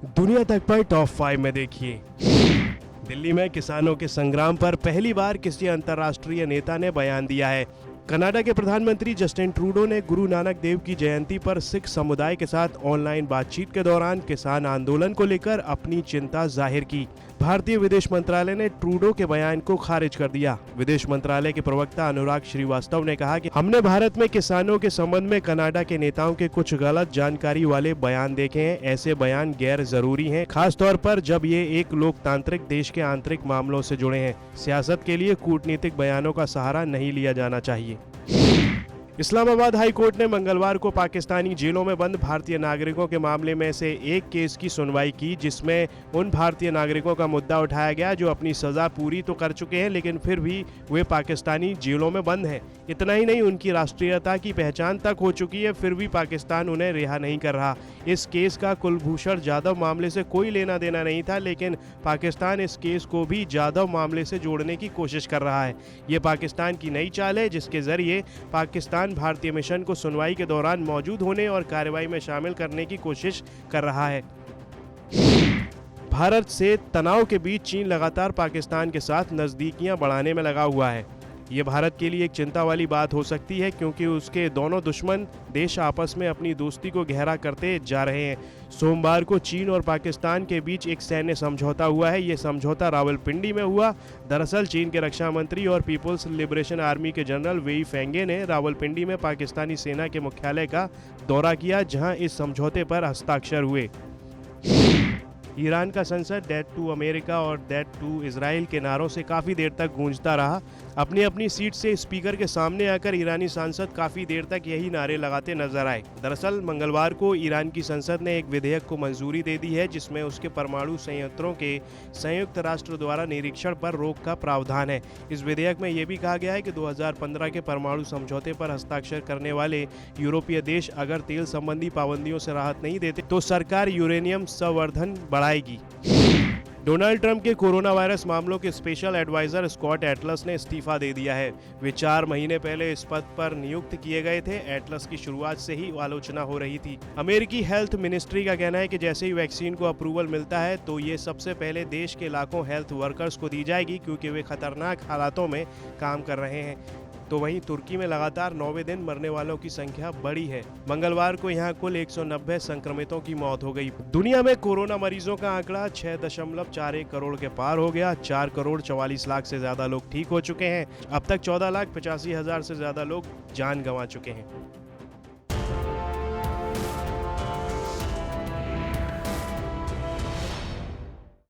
दुनिया तक पर टॉप 5 में देखिए। दिल्ली में किसानों के संग्राम पर पहली बार किसी अंतर्राष्ट्रीय नेता ने बयान दिया है। कनाडा के प्रधानमंत्री जस्टिन ट्रूडो ने गुरु नानक देव की जयंती पर सिख समुदाय के साथ ऑनलाइन बातचीत के दौरान किसान आंदोलन को लेकर अपनी चिंता जाहिर की। भारतीय विदेश मंत्रालय ने ट्रूडो के बयान को खारिज कर दिया। विदेश मंत्रालय के प्रवक्ता अनुराग श्रीवास्तव ने कहा कि हमने भारत में किसानों के संबंध में कनाडा के नेताओं के कुछ गलत जानकारी वाले बयान देखे हैं। ऐसे बयान गैर जरूरी हैं, खास तौर पर जब ये एक लोकतांत्रिक देश के आंतरिक मामलों से जुड़े हैं। सियासत के लिए कूटनीतिक बयानों का सहारा नहीं लिया जाना चाहिए। इस्लामाबाद हाई कोर्ट ने मंगलवार को पाकिस्तानी जेलों में बंद भारतीय नागरिकों के मामले में से एक केस की सुनवाई की, जिसमें उन भारतीय नागरिकों का मुद्दा उठाया गया जो अपनी सजा पूरी तो कर चुके हैं लेकिन फिर भी वे पाकिस्तानी जेलों में बंद हैं। इतना ही नहीं, उनकी राष्ट्रीयता की पहचान तक हो चुकी है, फिर भी पाकिस्तान उन्हें रिहा नहीं कर रहा। इस केस का कुलभूषण जाधव मामले से कोई लेना देना नहीं था, लेकिन पाकिस्तान इस केस को भी जाधव मामले से जोड़ने की कोशिश कर रहा है। ये पाकिस्तान की नई चाल है, जिसके जरिए पाकिस्तान भारतीय मिशन को सुनवाई के दौरान मौजूद होने और कार्रवाई में शामिल करने की कोशिश कर रहा है। भारत से तनाव के बीच चीन लगातार पाकिस्तान के साथ नजदीकियां बढ़ाने में लगा हुआ है। ये भारत के लिए एक चिंता वाली बात हो सकती है, क्योंकि उसके दोनों दुश्मन देश आपस में अपनी दोस्ती को गहरा करते जा रहे हैं। सोमवार को चीन और पाकिस्तान के बीच एक सैन्य समझौता हुआ है। ये समझौता रावलपिंडी में हुआ। दरअसल चीन के रक्षा मंत्री और पीपुल्स लिबरेशन आर्मी के जनरल वेई फेंगे ने रावलपिंडी में पाकिस्तानी सेना के मुख्यालय का दौरा किया, जहां इस समझौते पर हस्ताक्षर हुए। ईरान का संसद डेथ टू अमेरिका और डेथ टू इजराइल के नारों से काफ़ी देर तक गूंजता रहा। अपनी अपनी सीट से स्पीकर के सामने आकर ईरानी सांसद काफ़ी देर तक यही नारे लगाते नजर आए। दरअसल मंगलवार को ईरान की संसद ने एक विधेयक को मंजूरी दे दी है, जिसमें उसके परमाणु संयंत्रों के संयुक्त राष्ट्र द्वारा निरीक्षण पर रोक का प्रावधान है। इस विधेयक में यह भी कहा गया है कि 2015 के परमाणु समझौते पर हस्ताक्षर करने वाले यूरोपीय देश अगर तेल संबंधी पाबंदियों से राहत नहीं देते तो सरकार यूरेनियम संवर्धन बढ़ाएगी। डोनाल्ड ट्रंप के कोरोना वायरस मामलों के स्पेशल एडवाइजर स्कॉट एटलस ने इस्तीफा दे दिया है। वे 4 महीने पहले इस पद पर नियुक्त किए गए थे। एटलस की शुरुआत से ही आलोचना हो रही थी। अमेरिकी हेल्थ मिनिस्ट्री का कहना है कि जैसे ही वैक्सीन को अप्रूवल मिलता है तो ये सबसे पहले देश के लाखों हेल्थ वर्कर्स को दी जाएगी, क्योंकि वे खतरनाक हालातों में काम कर रहे हैं। तो वहीं तुर्की में लगातार 9वें दिन मरने वालों की संख्या बढ़ी है। मंगलवार को यहां कुल 190 संक्रमितों की मौत हो गई। दुनिया में कोरोना मरीजों का आंकड़ा 6.41 करोड़ के पार हो गया। 4 करोड़ 44 लाख से ज्यादा लोग ठीक हो चुके हैं। अब तक 14,85,000 से ज्यादा लोग जान गंवा चुके हैं।